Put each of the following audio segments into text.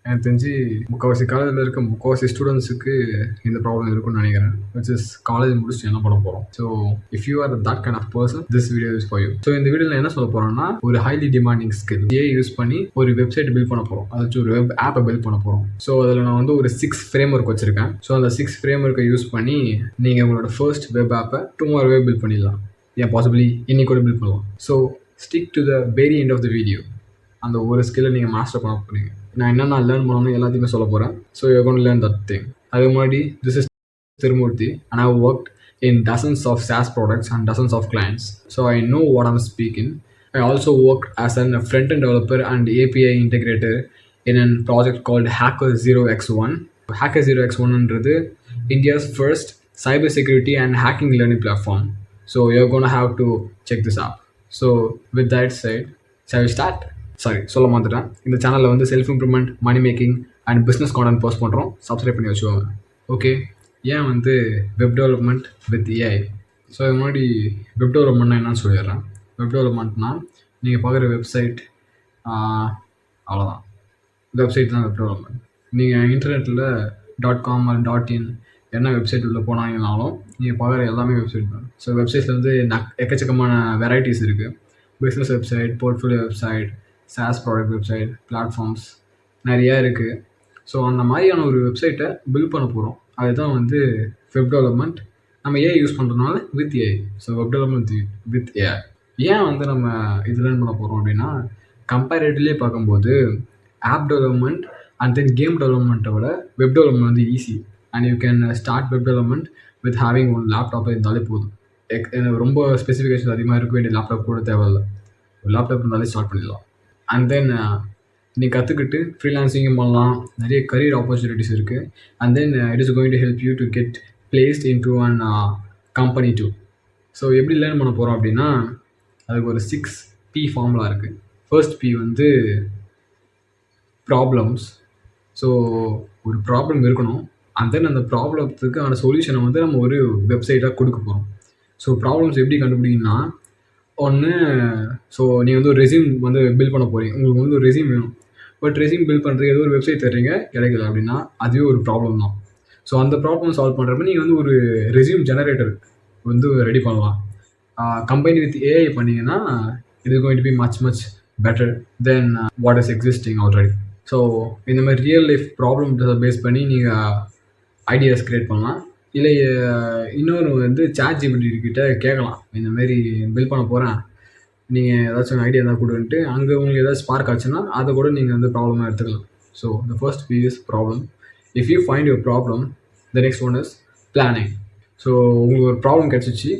எனக்கு தெரிஞ்சு முக்காவாசி காலேஜில இருக்க முக்காவாசி ஸ்டூடண்ட்ஸுக்கு இந்த ப்ராப்ளம் இருக்கும்னு நினைக்கிறேன். விச் இஸ் காலேஜ் முடிச்சுட்டு என்ன பண்ண போறோம். So if you are that kind of person this video is for you. So இந்த வீடியோவில் என்ன சொல்ல போறோம்னா, ஒரு highly demanding skill AI use பண்ணி ஒரு வெப்சைட் பில்ட் பண்ண போறோம். அதாச்சும் ஒரு வெப் ஆப்பை பில்ட் பண்ண போறோம். ஸோ அதில் நான் வந்து ஒரு 6 ஃப்ரேம் ஒர்க் வச்சிருக்கேன். ஸோ அந்த 6 ஃப்ரேம் ஒர்க்கை யூஸ் பண்ணி நீங்கள் உங்களோட ஃபர்ஸ்ட் வெப் ஆப்பை டுமாரோவே பில்ட் பண்ணிடலாம். ஏன் பாசிபிளி இன்னைக்கு கூட பில்ட் பண்ணலாம். So stick to the very end of the video. அந்த ஒரு ஸ்கில்லை நீங்கள் மாஸ்டர் பண்ண போறீங்க. நான் என்னென்ன லேர்ன் பண்ணணும் எல்லாத்தையுமே சொல்ல போகிறேன். So you gonna learn that thing. அதுக்கு முன்னாடி this is Tirumurthy and I have worked in dozens of SaaS products and dozens of clients. So I know what I'm speaking. I also worked as a front-end developer and API integrator in a project called Hacker 0x1. Hacker 0x1 is India's first cybersecurity and hacking learning platform. So you're going to have to check this out. So with that said, shall we start? சொல்ல மாட்டேன். இந்த சேனலில் வந்து self improvement, money making and business content post பண்ணுறோம். Subscribe பண்ணி வச்சுக்கோங்க. Okay, ஏன் வந்து web development with AI? So இது முன்னாடி வெப் டெவலப்மெண்ட்னா என்னன்னு சொல்லிடுறேன். வெப் டெவலப்மெண்ட்னா நீங்கள் பார்க்குற வெப்சைட், அவ்வளோதான். வெப்சைட் தான் வெப் டெவலப்மெண்ட். நீங்கள் இன்டர்நெட்டில் .com or .in என்ன வெப்சைட் உள்ள போனாங்கனாலும் நீங்கள் பார்க்குற எல்லாமே வெப்சைட் தான். ஸோ வெப்சைட்ஸில் வந்து எக்கச்சக்கமான வெரைட்டிஸ் இருக்குது. Business website, portfolio website, SaaS product website, platforms நிறையா இருக்குது. ஸோ அந்த மாதிரியான ஒரு வெப்சைட்டை பில்ட் பண்ண போகிறோம். அதுதான் வந்து வெப் டெவலப்மெண்ட். நம்ம ஏஐ யூஸ் பண்ணுறதுனால with AI. So web development with AI. ஏன் வந்து நம்ம இது லேர்ன் பண்ண போகிறோம் அப்படின்னா, கம்பேரிட்டிவ்லி பார்க்கும்போது app development and then game டெவலப்மெண்ட்டை விட வெப் டெவலப்மெண்ட் வந்து easy. And you can start web development with having one laptop இருந்தாலே போதும். ரொம்ப ஸ்பெசிஃபிகேஷன் அதிகமாக இருக்க வேண்டிய லேப்டாப் கூட தேவையில்லை. ஒரு லேப்டாப் இருந்தாலே ஸ்டார்ட் பண்ணிடலாம். அண்ட் தென் நீ கற்றுக்கிட்டு ஃப்ரீலான்சிங்கும் பண்ணலாம். நிறைய கரியர் ஆப்பர்ச்சுனிட்டிஸ் இருக்குது. And then it is going to help you to get placed into an company too. So எப்படி லேர்ன் பண்ண போகிறோம் அப்படின்னா, அதுக்கு ஒரு 6P ஃபார்முலா இருக்குது. ஃபர்ஸ்ட் P வந்து ப்ராப்ளம்ஸ். ஸோ ஒரு ப்ராப்ளம் இருக்கணும். அண்ட் தென் அந்த ப்ராப்ளத்துக்கான சொல்யூஷனை வந்து நம்ம ஒரு வெப்சைட்டாக கொடுக்க போகிறோம். ஸோ ப்ராப்ளம்ஸ் எப்படி கண்டுபிடிக்கணும்னா, ஒன்று, ஸோ நீங்கள் வந்து ஒரு ரெஸ்யூம் வந்து பில்ட் பண்ண போகிறீங்க. உங்களுக்கு வந்து ஒரு ரெஸ்யூம் வேணும். பட் ரெஸ்யூம் பில்ட் பண்ணுறதுக்கு ஏதோ ஒரு வெப்சைட் தர்றீங்க, கிடைக்கல அப்படின்னா அதுவே ஒரு ப்ராப்ளம் தான். ஸோ அந்த ப்ராப்ளம் சால்வ் பண்ணுறப்ப நீங்கள் வந்து ஒரு ரெஸ்யூம் ஜெனரேட்டர் வந்து ரெடி பண்ணலாம். கம்பைன் வித் ஏஐ பண்ணிங்கன்னா இது going to be much better then what is existing already. So இந்த மாதிரி ரியல் லைஃப் ப்ராப்ளம் பேஸ் பண்ணி நீங்கள் ஐடியாஸ் க்ரியேட் பண்ணலாம். இல்லை இன்னொன்று வந்து ChatGPT கிட்ட கேட்கலாம், இந்த மாதிரி பில்ட் பண்ண போகிறேன், நீங்கள் ஏதாச்சும் ஐடியா தான் கொடுன்ட்டு. அங்கே உங்களுக்கு ஏதாச்சும் ஸ்பார்க் ஆச்சுன்னா அதை கூட நீங்கள் வந்து ப்ராப்ளமாக எடுத்துக்கலாம். So the first P is problem. If you find your problem, the next one is planning. So உங்களுக்கு ஒரு ப்ராப்ளம் கிடச்சிச்சு,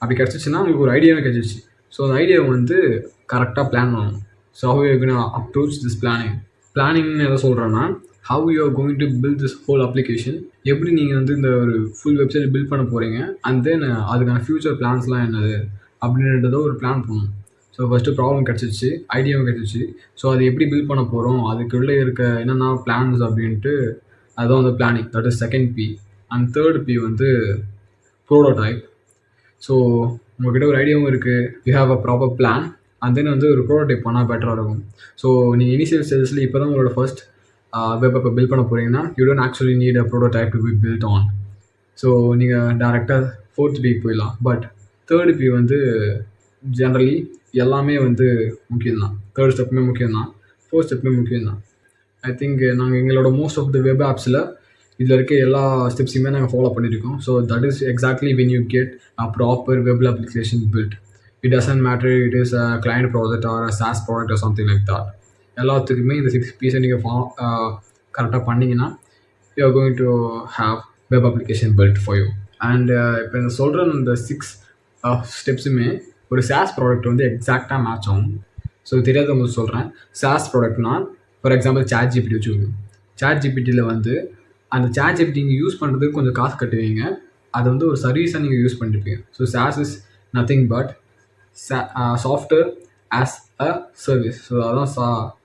அப்படி கிடச்சிச்சின்னா உங்களுக்கு ஒரு ஐடியாவே கிடச்சிச்சு. ஸோ அந்த ஐடியாவை வந்து கரெக்டாக பிளான் பண்ணணும். So how you going to approach this planning. பிளானிங்னு எதை சொல்கிறேன்னா, how you are going to build this whole application. எப்படி நீங்கள் வந்து இந்த ஒரு ஃபுல் வெப்சைட் பில்ட் பண்ண போகிறீங்க, அண்ட் தென் அதுக்கான ஃப்யூச்சர் பிளான்ஸ்லாம் என்னது அப்படின்றத ஒரு பிளான் பண்ணணும். ஸோ ஃபஸ்ட்டு ப்ராப்ளம் கிடச்சிச்சு, ஐடியாவும் கிடச்சிச்சு. ஸோ அது எப்படி பில்ட் பண்ண போகிறோம், அதுக்குள்ளே இருக்க என்னென்ன பிளான்ஸ் அப்படின்ட்டு, அதுதான் வந்து planning. That is second P. And third P வந்து ப்ரோட்டோடைப். ஸோ உங்கள்கிட்ட ஒரு ஐடியாவும் இருக்குது, you have a proper plan, and then வந்து ஒரு ப்ரோட்டோடைப் பண்ணால் பெட்டராக இருக்கும். ஸோ நீங்கள் இனிஷியல் ஸ்டேஜஸில் இப்போ தான் உங்களோட ஃபர்ஸ்ட் வெப் ஆப்பை பில்ட் பண்ண போகிறீங்கன்னா, you don't actually need a prototype to be built on. So நீங்கள் டேரெக்டாக ஃபோர்த் P போயிடலாம். பட் தேர்ட் P வந்து ஜென்ரலி எல்லாமே வந்து முக்கியம்தான். தேர்ட் ஸ்டெப்புமே முக்கியம்தான், ஃபோர்த் ஸ்டெப்புமே முக்கியம்தான். ஐ திங்க் நாங்கள் எங்களோட மோஸ்ட் ஆஃப் த வெப் ஆப்ஸில் இதில் இருக்க எல்லா ஸ்டெப்ஸையுமே நாங்கள் ஃபாலோ பண்ணியிருக்கோம். So that is exactly when you get a proper web application build. It doesn't matter it is a client project or a SaaS product or something like that. எல்லாத்துக்குமே இந்த 6Pஸை நீங்கள் கரெக்டாக பண்ணிங்கன்னா, you are going to have web application build for you. And இப்போ இந்த சொல்கிற இந்த 6 ஸ்டெப்ஸுமே ஒரு SaaS ப்ராடக்ட் வந்து எக்ஸாக்டாக மேட்ச் ஆகும். ஸோ தெரியாதவங்களுக்கு சொல்கிறேன். SaaS ப்ராடக்ட்னா ஃபார் எக்ஸாம்பிள் ChatGPT வச்சுக்கோங்க. ChatGPTயில் வந்து அந்த ChatGPT நீங்கள் யூஸ் பண்ணுறதுக்கு கொஞ்சம் காசு கட்டுவீங்க, அது வந்து ஒரு சர்வீஸாக நீங்கள் யூஸ் பண்ணிருப்பீங்க. So SaaS is nothing but software as a service. So அதான்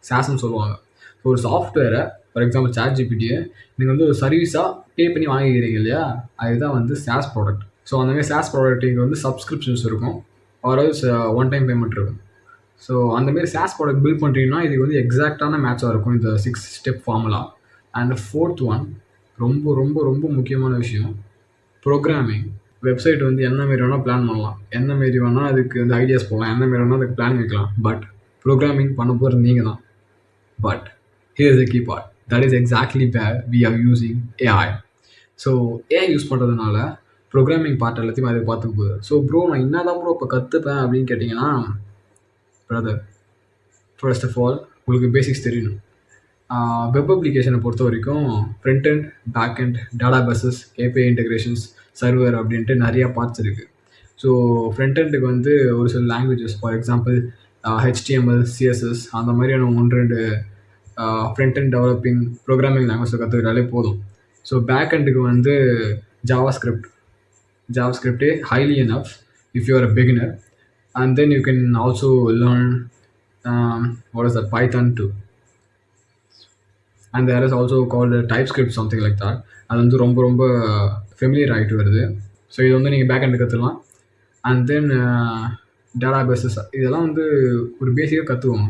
SaaSன்னு சொல்லுவாங்க. ஸோ ஒரு சாஃப்ட்வேரை ஃபார் எக்ஸாம்பிள் ChatGPTயை நீங்கள் வந்து ஒரு சர்வீஸாக பே பண்ணி வாங்கிக்கிறீங்க இல்லையா, அதுதான் வந்து SaaS ப்ராடக்ட். ஸோ அந்த மாதிரி SaaS ப்ராடக்ட்டுக்கு வந்து சப்ஸ்கிரிப்ஷன்ஸ் இருக்கும், or else one time payment இருக்கும். ஸோ அந்த மாதிரி SaaS ப்ராடக்ட் பில்ட் பண்ணுறீங்கன்னா இதுக்கு வந்து எக்ஸாக்டான மேட்சாக இருக்கும் இந்த 6 step formula. And fourth one ரொம்ப ரொம்ப ரொம்ப முக்கியமான விஷயம், ப்ரோக்ராமிங். வெப்சைட் வந்து என்ன மாரி வேணால் பிளான் பண்ணலாம், என்ன மாரி வேணால் அதுக்கு வந்து ஐடியாஸ் போடலாம், என்ன மாரி வேணால் அதுக்கு பிளான் வைக்கலாம். பட் ப்ரோக்ராமிங் பண்ண போகிறது நீங்கள் தான். But here the key part, that is exactly where we are using AI. So AI use பண்ணுறதுனால ப்ரோக்ராமிங் பார்ட் எல்லாத்தையும் அதை பார்த்துக்க போகுது. ஸோ ப்ரோ நான் என்ன தான் ப்ரோ இப்போ கற்றுப்பேன் அப்படின்னு கேட்டிங்கன்னா, பிரதர் ஃபர்ஸ்ட் ஆஃப் ஆல் உங்களுக்கு பேசிக்ஸ் தெரியணும். வெப் அப்ளிகேஷனை பொறுத்த வரைக்கும் front and back and data bases, API integrations, server அப்படின்ட்டு நிறையா பார்ட்ஸ் இருக்குது. ஸோ ஃப்ரண்ட் எண்டுக்கு வந்து ஒரு சில languages, for example HTML, CSS அந்த மாதிரியான 1-2 ஃப்ரண்ட் அண்ட் டெவலப்பிங் ப்ரோக்ராமிங் லாங்குவேஜை கற்றுக்கிட்டாலே போதும். ஸோ பேக் எண்டுக்கு வந்து JavaScript highly enough if you are a beginner, and then you can also learn what is that, Python too, and there is also called TypeScript, something like that. அது வந்து ரொம்ப ரொம்ப familiar ஆகிட்டு வருது. So இது வந்து நீங்கள் பேக் எண்டு கற்றுக்கலாம். அண்ட் தென் டேட்டா பேசஸ் இதெல்லாம் வந்து ஒரு பேசிக்காக கற்றுக்கோங்க.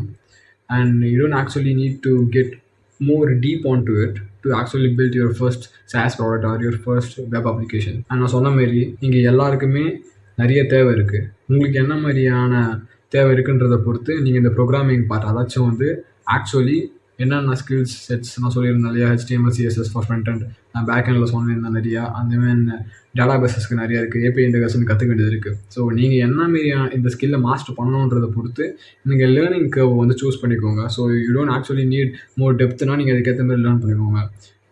And you don't actually need to get more deep onto it to actually build your first SaaS product or your first web application. And நான் சொன்ன மாதிரி இங்கே எல்லாருக்குமே நிறைய தேவை இருக்குது. உங்களுக்கு என்ன மாதிரியான தேவை இருக்குன்றதை பொறுத்து நீங்கள் இந்த ப்ரோக்ராமிங் பார்ட், அதாச்சும் வந்து ஆக்சுவலி என்னென்ன ஸ்கில்ஸ் செட்ஸ் நான் சொல்லியிருந்தேன் இல்லையா, HTML, CSS for front and, நான் பேக் எண்டில் சொன்னிருந்தேன் நிறையா, அந்தமாதிரி டேட்டா பேசஸ்க்கு நிறையா இருக்குது, API இன்டெகிரேஷன் கற்றுக்க வேண்டியது இருக்குது. ஸோ நீங்கள் என்ன மாரியான இந்த ஸ்கில்லை மாஸ்டர் பண்ணணுன்றதை பொறுத்து நீங்கள் லேர்னிங் கர்வ் வந்து சூஸ் பண்ணிக்கோங்க. So you don't actually need more டெப்த்னா நீங்கள் அதுக்கேற்ற மாதிரி லேர்ன் பண்ணிக்கோங்க.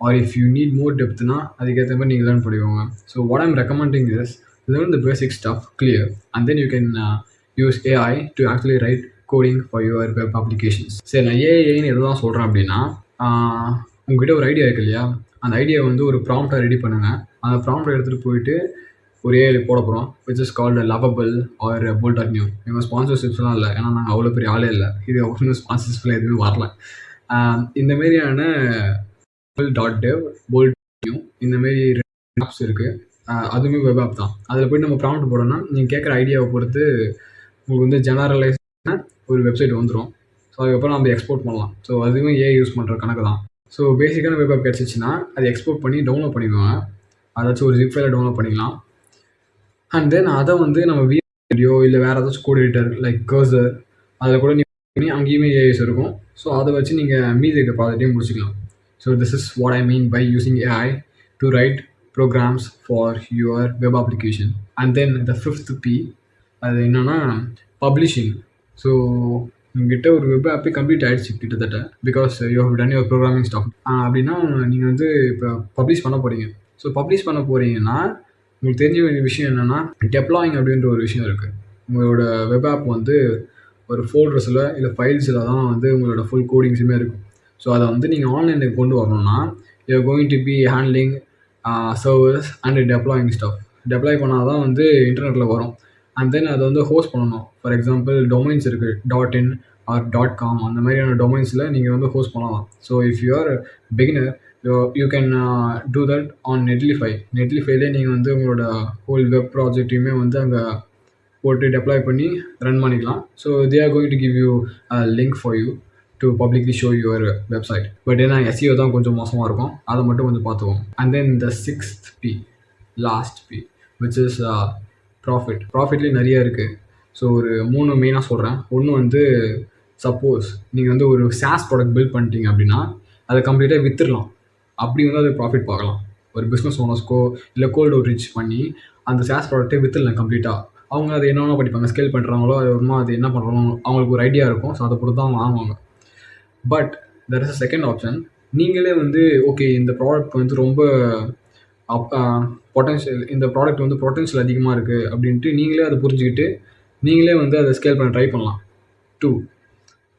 Or if you need more டெப்த்னா அதுக்கேற்ற மாதிரி நீங்கள் லேர்ன் பண்ணிக்கோங்க. So what I'm recommending is learn the basic stuff clear, and then you can use AI to actually write coding for your web applications. சரி, நான் ஏஐன்னு எதுதான் சொல்கிறேன் அப்படின்னா, உங்ககிட்ட ஒரு ஐடியா இருக்கு இல்லையா, அந்த ஐடியாவை வந்து ஒரு ப்ராம்ப்டாக ரெடி பண்ணுங்கள். அந்த ப்ராம்ப்டை எடுத்துகிட்டு போயிட்டு ஒரு ஏஐ போட போகிறோம், which is called Lovable or Bolt.new. இவங்க ஸ்பான்சர்ஷிப்ஸ்லாம் இல்லை, ஏன்னா நாங்கள் அவ்வளோ பெரிய ஆளே இல்லை, இது ஒன்றும் ஸ்பான்சர்ஷிப்லாம் எதுவுமே வரல. இந்த மாரியான .dev, Bolt.new இந்தமாரி ஆப்ஸ் இருக்குது. அதுவுமே வெப் ஆப் தான். அதில் போய்ட்டு நம்ம ப்ராம்ப்ட் போடணும்னா நீங்கள் கேட்குற ஐடியாவை பொறுத்து உங்களுக்கு வந்து ஜெனரலைஸான ஒரு வெப்சைட் வந்துடும். ஸோ அதுக்கப்புறம் நம்ம எக்ஸ்போர்ட் பண்ணலாம். ஸோ அதுவுமே ஏஐ யூஸ் பண்ணுற கணக்கு தான். ஸோ பேசிக்கான வெப் ஆப் கிடச்சிச்சின்னா அதை எக்ஸ்போர்ட் பண்ணி டவுன்லோட் பண்ணிக்குவாங்க. அதாச்சும் ஒரு ஜிப் ஃபைலை டவுன்லோட் பண்ணிக்கலாம். அண்ட் தென் அதை வந்து நம்ம வீடியோ இல்லை வேறு ஏதாச்சும் கோட் எடிட்டர் லைக் கர்சர் அதில் கூட நீங்கள் அங்கேயுமே ஏஐஸ் இருக்கும். ஸோ அதை வச்சு நீங்கள் மீதி இருக்க ப்ராஜெக்டையும் முடிச்சுக்கலாம். So this is what I mean by using AI to write programs for your web application. And then the fifth P, அது என்னன்னா பப்ளிஷிங். ஸோ உங்ககிட்ட ஒரு வெப் ஆப்பே கம்ப்ளீட் ஆகிடுச்சு கிட்டத்தட்ட, because you have done your programming stuff. அப்படின்னா நீங்கள் வந்து இப்போ பப்ளிஷ் பண்ண போகிறீங்க. ஸோ பப்ளிஷ் பண்ண போகிறீங்கன்னா உங்களுக்கு தெரிஞ்ச வேண்டிய விஷயம் என்னென்னா, டெப்ளாயிங் அப்படின்ற ஒரு விஷயம் இருக்குது. உங்களோட வெப் ஆப் வந்து ஒரு ஃபோல்டர்ஸில் இல்லை ஃபைல்ஸில் தான் வந்து உங்களோட ஃபுல் கோடிங்ஸுமே இருக்கும். ஸோ அதை வந்து நீங்கள் ஆன்லைனுக்கு கொண்டு வரணும்னா you are going to be handling servers and deploying stuff. Deploy பண்ணால் தான் வந்து இன்டர்நெட்டில் வரும். அண்ட் தென் அதை வந்து ஹோஸ்ட் பண்ணணும். ஃபார் எக்ஸாம்பிள் டொமைன்ஸ் இருக்குது, .in ஆர் .com அந்த மாதிரியான டொமைன்ஸில் நீங்கள் வந்து ஹோஸ்ட் பண்ணலாம். So if you are beginner you can do that on நெட்லிஃபைலே நீங்கள் வந்து உங்களோட ஹோல் வெப் ப்ராஜெக்டையுமே வந்து அங்கே போட்டு டெப்ளாய் பண்ணி ரன் பண்ணிக்கலாம். So they are going to give you link for you to publicly show your website. But ஏன்னா SEO தான் கொஞ்சம் மோசமாக இருக்கும், அதை மட்டும் கொஞ்சம் பார்த்துவோம். And then the sixth P, last P, which is ப்ராஃபிட்லேயே நிறைய இருக்குது. ஸோ ஒரு 3 மெயினாக சொல்கிறேன். ஒன்று வந்து சப்போஸ் நீங்கள் வந்து ஒரு SaaS ப்ராடக்ட் பில்ட் பண்ணிட்டீங்க அப்படின்னா அதை கம்ப்ளீட்டாக விற்றுடலாம். அப்படி வந்து அது ப்ராஃபிட் பார்க்கலாம். ஒரு பிஸ்னஸ் ஓனர்ஸ்க்கோ இல்லை கோல்ட் அவுட்ரீச் பண்ணி அந்த SaaS ப்ராடக்ட்டை விற்றுடலாம் கம்ப்ளீட்டாக. அவங்க அதை என்னென்ன படிப்பாங்க, ஸ்கேல் பண்ணுறாங்களோ அது வருமா, அது என்ன பண்ணுறோம் அவங்களுக்கு ஒரு ஐடியா இருக்கும். ஸோ அதை பொறுத்து தான் வாங்குவாங்க. But there is a second option. நீங்களே வந்து ஓகே இந்த ப்ராடக்ட் வந்து ரொம்ப பொட்டன்ஷியல், இந்த ப்ராடக்ட் வந்து பொட்டன்ஷியல் அதிகமாக இருக்குது அப்படின்ட்டு நீங்களே அதை புரிஞ்சுக்கிட்டு நீங்களே வந்து அதை ஸ்கேல் பண்ண ட்ரை பண்ணலாம். 2,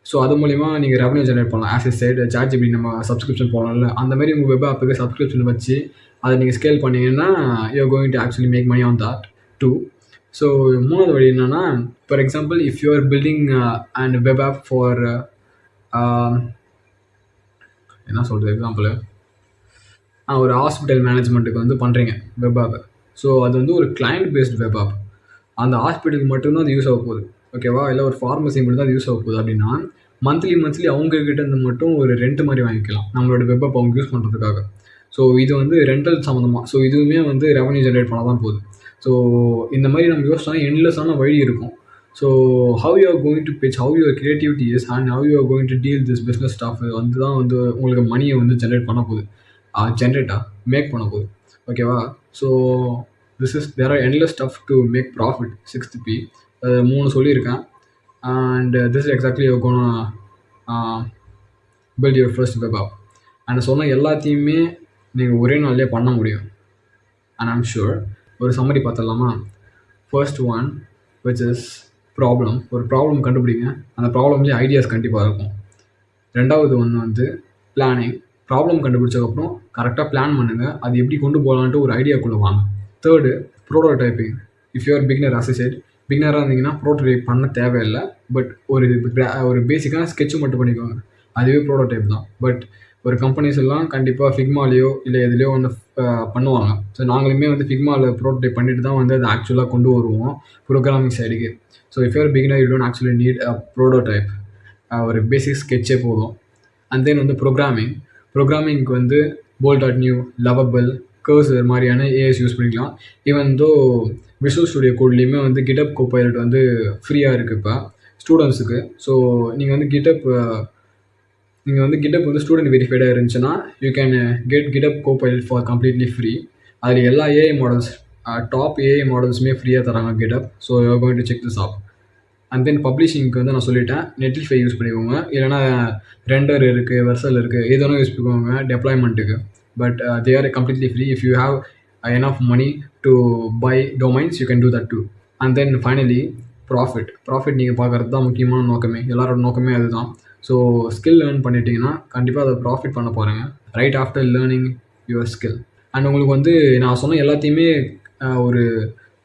ஸோ அது மூலிமா நீங்கள் ரெவன்யூ ஜென்ரேட் பண்ணலாம். ஆஸ் எ சைடு ChatGPT நம்ம சப்ஸ்கிரிப்ஷன் போகலாம்ல, அந்த மாதிரி உங்கள் வெப் ஆப்புக்கு சப்ஸ்கிரிப்ஷன் வச்சு அதை நீங்கள் ஸ்கேல் பண்ணிங்கன்னா you are going to actually make money on that. 2, so மூணாவது வழி என்னென்னா, for example if you are building and web app for என்ன சொல்கிறது எக்ஸாம்பிள், ஒரு ஹாஸ்பிட்டல் மேனேஜ்மெண்ட்டுக்கு வந்து பண்ணுறீங்க வெப் ஆப்பை. ஸோ அது வந்து ஒரு கிளைண்ட் பேஸ்ட் வெப் ஆப். அந்த ஹாஸ்பிட்டலுக்கு மட்டும்தான் அது யூஸ் ஆக போகுது. ஓகேவா? இல்ல ஒரு ஃபார்மசி மட்டும் தான் அது யூஸ் ஆக போகுது அப்படின்னா, மந்த்லி அவங்க கிட்ட இருந்து மட்டும் ஒரு ரெண்ட் மாரி வாங்கிக்கலாம். நம்மளோட வெப் ஆப் அவங்க யூஸ் பண்றதுக்காக. ஸோ இது வந்து ரெண்டல் சம்மந்தமா. ஸோ இதுவுமே வந்து ரெவென்யூ ஜெனரேட் பண்ண தான் போகுது. ஸோ இந்த மாரி நம்ம யோசிச்சோம்னா எண்ட்லெஸ்ஸான வழி இருக்கும். So how you are going to pitch, how your creativity is and how you are going to deal this business stuff வந்து தான் வந்து உங்களுக்கு மணிய வந்து ஜெனரேட் பண்ண போகுது. ஜெனரேட்டா மேக் பண்ண போகுது. ஓகேவா? So there are endless stuff to make profit. 6th P 3 சொல்லியிருக்கேன். And this is exactly you gonna build your first web app. And சொன்ன எல்லாத்தையுமே நீங்கள் ஒரே நாள்லேயே பண்ண முடியும். And I'm sure. ஒரு சம்மரி பார்த்துடலாமா? First one which is problem. ஒரு ப்ராப்ளம் கண்டுபிடிங்க. அந்த ப்ராப்ளம்லேயே ஐடியாஸ் கண்டிப்பாக இருக்கும். 2வது ஒன்று வந்து பிளானிங். ப்ராப்ளம் கண்டுபிடிச்சதுக்கப்புறம் கரெக்டாக பிளான் பண்ணுங்கள். அது எப்படி கொண்டு போகலான்ட்டு ஒரு ஐடியாக்குள்ளே வாங்க. 3rd prototyping. If you are beginner associate, பிகினராக இருந்தீங்கன்னா ப்ரோட்டோடைப் பண்ண தேவையில்லை. பட் ஒரு பேசிக்கான ஸ்கெட்ச் மட்டும் பண்ணிக்கோங்க. அதுவே ப்ரோட்டோடைப் தான். பட் ஒரு கம்பெனிஸ் எல்லாம் கண்டிப்பாக ஃபிக்மாலேயோ இல்லை எதுலேயோ வந்து பண்ணுவாங்க. ஸோ நாங்களுமே வந்து ஃபிக்மாவில் ப்ரோட்டோடைப் பண்ணிட்டு தான் வந்து அதை ஆக்சுவலாக கொண்டு வருவோம் ப்ரோக்ராமிங் சைடுக்கு. So if you are beginner you don't actually need a prototype. ஒரு பேசிக் ஸ்கெட்சே போதும். அண்ட் தென் வந்து ப்ரோக்ராமிங்க்கு வந்து bolt.new, லவபிள், கர்சர் மாதிரியான ஏஐஸ் யூஸ் பண்ணிக்கலாம். ஈவன் தோ விஷுவல் ஸ்டுடியோ கோட்லேயுமே வந்து GitHub Copilot வந்து ஃப்ரீயாக இருக்குது இப்போ ஸ்டூடெண்ட்ஸுக்கு. ஸோ நீங்கள் வந்து GitHub வந்து ஸ்டூடெண்ட் வெரிஃபைடாக இருந்துச்சுன்னா you can get GitHub Copilot for completely free. அதில் எல்லா ஏஐ மாடல்ஸ், டாப் ஏஐ மாடல்ஸுமே ஃப்ரீயாக தராங்க GitHub. So you are going to check this app. And then பப்ளிஷிங்க்கு வந்து நான் சொல்லிட்டேன், நெட்டிஃபை யூஸ் பண்ணிக்கோங்க. இல்லைனா ரெண்டர் இருக்குது, வெர்சல் இருக்குது, எது வேணாலும் யூஸ் பண்ணிக்கோங்க டெப்ளாய்மெண்ட்டுக்கு. But they are completely free. If you have enough money to buy domains, you can do that too. And then finally profit நீங்கள் பார்க்குறது தான் முக்கியமான நோக்கமே. எல்லாரோட நோக்கமே அதுதான். ஸோ ஸ்கில் லேர்ன் பண்ணிட்டீங்கன்னா கண்டிப்பாக அதை ப்ராஃபிட் பண்ண போகிறேங்க right after learning your skill. And உங்களுக்கு வந்து நான் சொன்ன எல்லாத்தையுமே ஒரு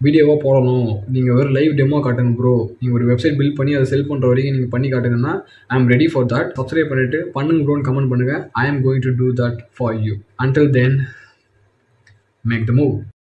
வீடியோவாக போடணும், நீங்கள் ஒரு லைவ் டெமோ காட்டுங்க ப்ரோ, நீங்கள் ஒரு வெப்சைட் பில்ட் பண்ணி அதை செல் பண்ணுற வரைக்கும் நீங்கள் பண்ணி காட்டுங்கன்னா ஐ am ready for that. Subscribe பண்ணிவிட்டு பண்ணுங்க ப்ரோன்னு கமெண்ட் பண்ணுங்கள். I am going to do that for you. Until then make the move.